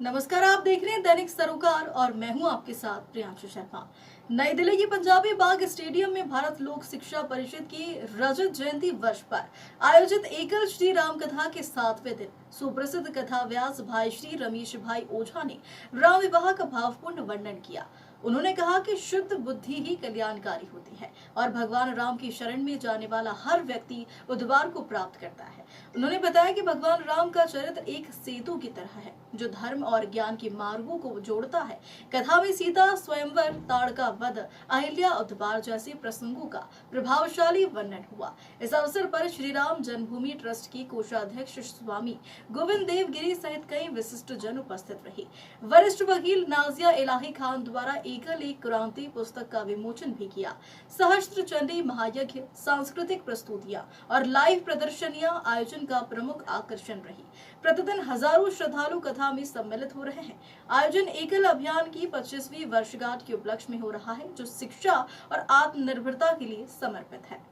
नमस्कार, आप देख रहे हैं दैनिक सरोकार और मैं हूं आपके साथ प्रियांशु शर्मा। नई दिल्ली के पंजाबी बाग स्टेडियम में भारत लोक शिक्षा परिषद की रजत जयंती वर्ष पर आयोजित एकल श्री राम कथा के 7वें दिन सुप्रसिद्ध कथा व्यास भाई श्री रमेश भाई ओझा ने राम विवाह का भावपूर्ण वर्णन किया। उन्होंने कहा कि शुद्ध बुद्धि ही कल्याणकारी होती है और भगवान राम की शरण में जाने वाला हर व्यक्ति उद्धार को प्राप्त करता है। उन्होंने बताया कि भगवान राम का चरित्र एक सेतु की तरह है जो धर्म और ज्ञान के मार्गों को जोड़ता है। कथा में सीता स्वयंवर, ताड़का वध, अहिल्या उद्धार जैसे प्रसंगों का प्रभावशाली वर्णन हुआ। इस अवसर पर श्री राम जन्मभूमि ट्रस्ट की कोषाध्यक्ष स्वामी गोविंद देव गिरी सहित कई विशिष्ट जन उपस्थित रहे। वरिष्ठ वकील नाजिया इलाही खान द्वारा एकल एक क्रांति पुस्तक का विमोचन भी किया। सहस्त्र चंडी महायज्ञ, सांस्कृतिक प्रस्तुतियां और लाइव प्रदर्शनियां आयोजन का प्रमुख आकर्षण रही। प्रतिदिन हजारों श्रद्धालु कथा में सम्मिलित हो रहे हैं। आयोजन एकल अभियान की 25वीं वर्षगांठ के उपलक्ष्य में हो रहा है जो शिक्षा और आत्मनिर्भरता के लिए समर्पित है।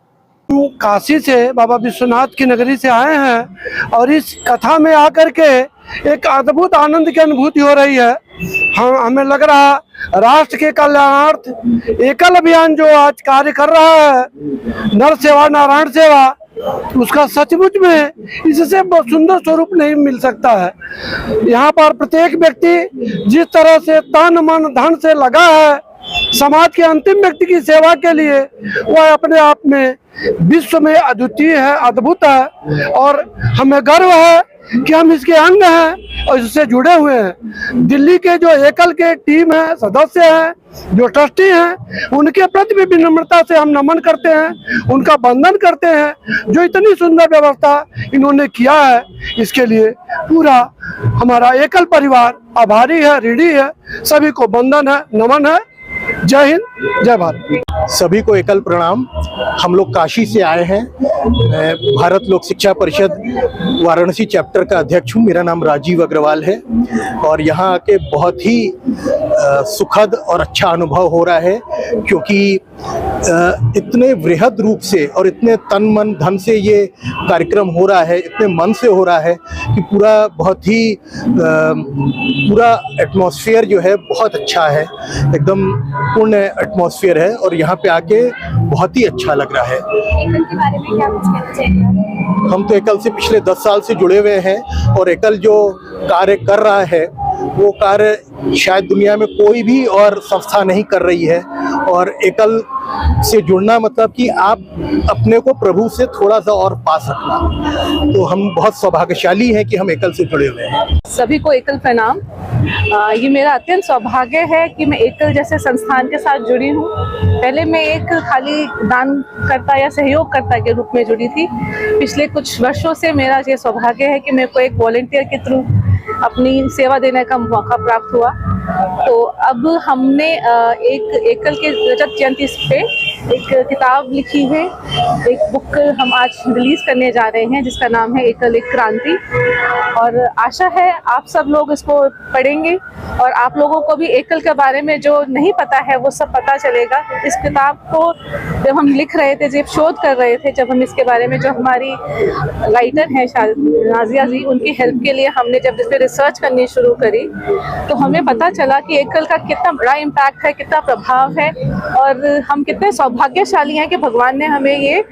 काशी से बाबा विश्वनाथ की नगरी से आए हैं और इस कथा में आकर के एक अद्भुत आनंद की अनुभूति हो रही है। हमें लग रहा राष्ट्र के कल्याणार्थ एकल अभियान जो आज कार्य कर रहा है, नर सेवा नारायण सेवा, उसका सचमुच में इससे बहुत सुंदर स्वरूप नहीं मिल सकता है। यहाँ पर प्रत्येक व्यक्ति जिस तरह से तन मन धन से लगा है समाज के अंतिम व्यक्ति की सेवा के लिए, वह अपने आप में विश्व में अद्वितीय है, अद्भुत है और हमें गर्व है कि हम इसके अंग हैं और इससे जुड़े हुए हैं। दिल्ली के जो एकल के टीम है, सदस्य हैं, जो ट्रस्टी हैं, उनके प्रति भी विनम्रता से हम नमन करते हैं, उनका वंदन करते हैं। जो इतनी सुंदर व्यवस्था इन्होंने किया है, इसके लिए पूरा हमारा एकल परिवार आभारी है, ऋणी है। सभी को वंदन है, नमन है। जय हिंद, जय भारत। सभी को एकल प्रणाम। हम लोग काशी से आए हैं। मैं भारत लोक शिक्षा परिषद वाराणसी चैप्टर का अध्यक्ष हूँ। मेरा नाम राजीव अग्रवाल है और यहाँ आके बहुत ही सुखद और अच्छा अनुभव हो रहा है, क्योंकि इतने वृहद रूप से और इतने तन मन धन से ये कार्यक्रम हो रहा है, इतने मन से हो रहा है कि पूरा बहुत ही पूरा एटमॉस्फेयर जो है बहुत अच्छा है, एकदम पूर्ण एटमॉस्फेयर है और यहाँ पे आके बहुत ही अच्छा लग रहा है। एकल के बारे में क्या कुछ कहना चाहिए? हम तो एकल से पिछले 10 साल से जुड़े हुए हैं और एकल जो कार्य कर रहा है वो कार्य शायद दुनिया में कोई भी और संस्था नहीं कर रही है। और एकल से जुड़ना मतलब कि आप अपने को प्रभु से थोड़ा सा और पास रखना। तो हम बहुत सौभाग्यशाली हैं कि हम एकल से जुड़े हुए हैं। सभी को एकल प्रणाम। ये मेरा अत्यंत सौभाग्य है कि मैं एकल जैसे संस्थान के साथ जुड़ी हूँ। पहले मैं एक खाली दानकर्ता या सहयोगकर्ता के रूप में जुड़ी थी। पिछले कुछ वर्षों से मेरा ये सौभाग्य है कि मेरे को एक वॉलंटियर के थ्रू अपनी सेवा देने का मौका प्राप्त हुआ। तो अब हमने एक एकल के रजत जयंती पे एक किताब लिखी है, एक बुक हम आज रिलीज करने जा रहे हैं जिसका नाम है एकल एक क्रांति। और आशा है आप सब लोग इसको पढ़ेंगे और आप लोगों को भी एकल के बारे में जो नहीं पता है वो सब पता चलेगा। इस किताब को जब हम लिख रहे थे, जब शोध कर रहे थे, जब हम इसके बारे में, जो हमारी राइटर हैं नाजिया जी, उनकी हेल्प के लिए हमने जब इस पर रिसर्च करनी शुरू करी तो हमें पता चला कि एकल का कितना बड़ा इम्पैक्ट है, कितना प्रभाव है और हम कितने सौभाग्यशाली हैं कि भगवान ने हमें ये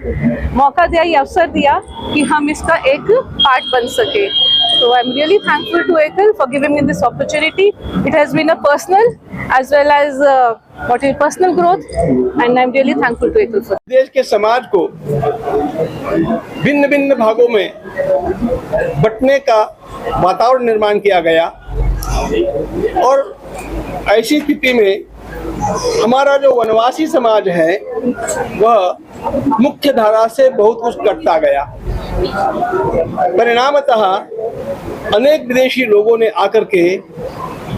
मौका दिया, ये अवसर दिया कि हम इसका एक पार्ट बन सके। So I'm really thankful to Ekal for giving me this opportunity. It has been a personal as well as personal growth, and I'm really thankful to Ekal for. देश के समाज को भिन्न भिन्न भागों में बंटने का वातावरण निर्माण किया गया और ऐसी स्थिति में हमारा जो वनवासी समाज है वह मुख्य धारा से बहुत कुछ कटता गया। परिणामतः अनेक विदेशी लोगों ने आकर के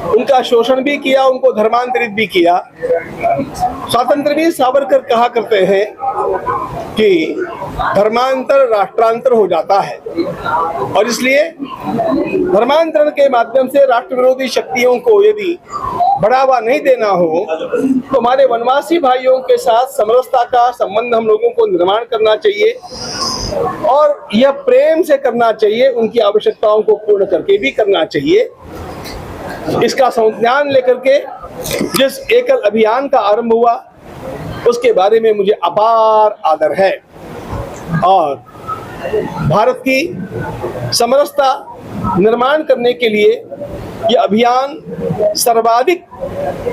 उनका शोषण भी किया, उनको धर्मांतरित भी किया। स्वातंत्रवीर सावरकर कहा करते हैं कि धर्मांतर राष्ट्रांतर हो जाता है और इसलिए धर्मांतरण के माध्यम से राष्ट्र विरोधी शक्तियों को यदि बढ़ावा नहीं देना हो तो हमारे वनवासी भाइयों के साथ समरसता का संबंध हम लोगों को निर्माण करना चाहिए और यह प्रेम से करना चाहिए, उनकी आवश्यकताओं को पूर्ण करके भी करना चाहिए। इसका संज्ञान लेकर के जिस एकल अभियान का आरंभ हुआ उसके बारे में मुझे अपार आदर है और भारत की समरसता निर्माण करने के लिए यह अभियान सर्वाधिक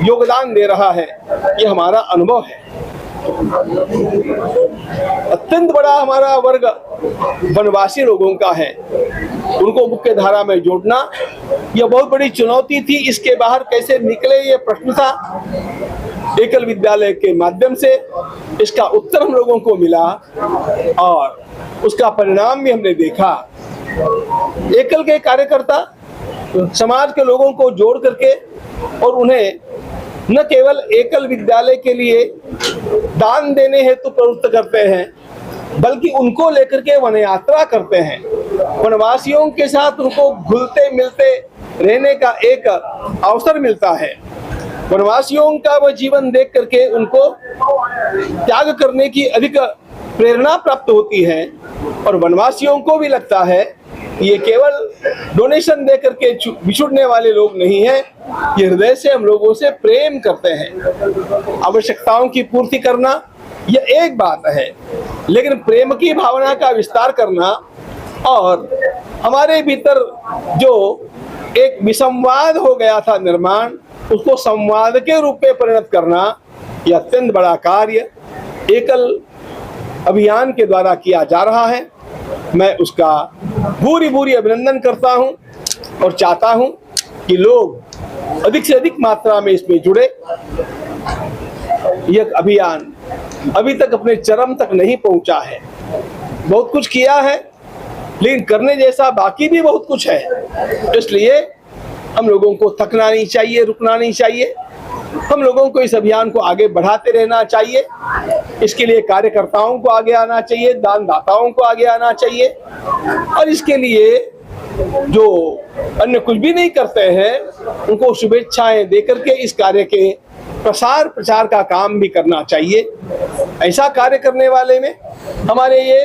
योगदान दे रहा है, यह हमारा अनुभव है। अत्यंत बड़ा हमारा वर्ग वनवासी लोगों का है, उनको मुख्य धारा में जोड़ना यह बहुत बड़ी चुनौती थी। इसके बाहर कैसे निकले ये प्रश्न था। एकल विद्यालय के माध्यम से इसका उत्तर हम लोगों को मिला और उसका परिणाम भी हमने देखा। एकल के कार्यकर्ता समाज के लोगों को जोड़ करके और उन्हें न केवल एकल विद्यालय के लिए दान देने हेतु प्रवृत्त करते हैं, बल्कि उनको लेकर के वन यात्रा करते हैं। वनवासियों के साथ उनको घुलते मिलते रहने का एक अवसर मिलता है। वनवासियों का वह जीवन देख करके उनको त्याग करने की अधिक प्रेरणा प्राप्त होती है और वनवासियों को भी लगता है ये केवल डोनेशन दे करके बिछुड़ने वाले लोग नहीं हैं, ये हृदय से हम लोगों से प्रेम करते हैं। आवश्यकताओं की पूर्ति करना यह एक बात है, लेकिन प्रेम की भावना का विस्तार करना और हमारे भीतर जो एक विसंवाद हो गया था निर्माण, उसको संवाद के रूप में परिणत करना यह अत्यंत बड़ा कार्य एकल अभियान के द्वारा किया जा रहा है। मैं उसका भूरी भूरी अभिनंदन करता हूं और चाहता हूं कि लोग अधिक से अधिक मात्रा में इसमें जुड़े। यह अभियान अभी तक अपने चरम तक नहीं पहुंचा है, बहुत कुछ किया है लेकिन करने जैसा बाकी भी बहुत कुछ है। इसलिए हम लोगों को थकना नहीं चाहिए, रुकना नहीं चाहिए। हम लोगों को इस अभियान को आगे बढ़ाते रहना चाहिए। इसके लिए कार्यकर्ताओं को आगे आना चाहिए, दानदाताओं को आगे आना चाहिए और इसके लिए जो अन्य कुछ भी नहीं करते हैं उनको शुभेच्छाएं देकर के इस कार्य के प्रसार प्रचार का काम भी करना चाहिए। ऐसा कार्य करने वाले में हमारे ये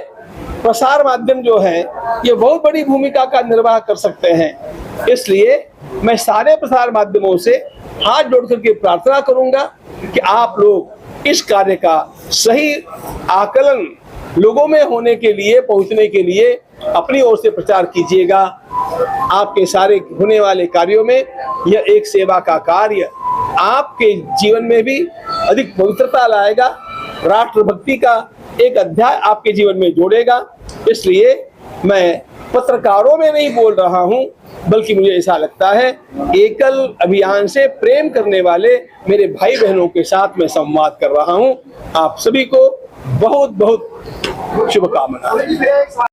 प्रसार माध्यम जो है ये बहुत बड़ी भूमिका का निर्वाह कर सकते हैं। इसलिए मैं सारे प्रसार माध्यमों से हाथ जोड़ करके प्रार्थना करूंगा कि आप लोग इस कार्य का सही आकलन लोगों में होने के लिए, पहुंचने के लिए अपनी ओर से प्रचार कीजिएगा। आपके सारे होने वाले कार्यों में यह एक सेवा का कार्य आपके जीवन में भी अधिक पवित्रता लाएगा, राष्ट्रभक्ति का एक अध्याय आपके जीवन में जोड़ेगा। इसलिए मैं पत्रकारों में नहीं बोल रहा हूं, बल्कि मुझे ऐसा लगता है एकल अभियान से प्रेम करने वाले मेरे भाई बहनों के साथ मैं संवाद कर रहा हूं। आप सभी को बहुत बहुत शुभकामनाएं।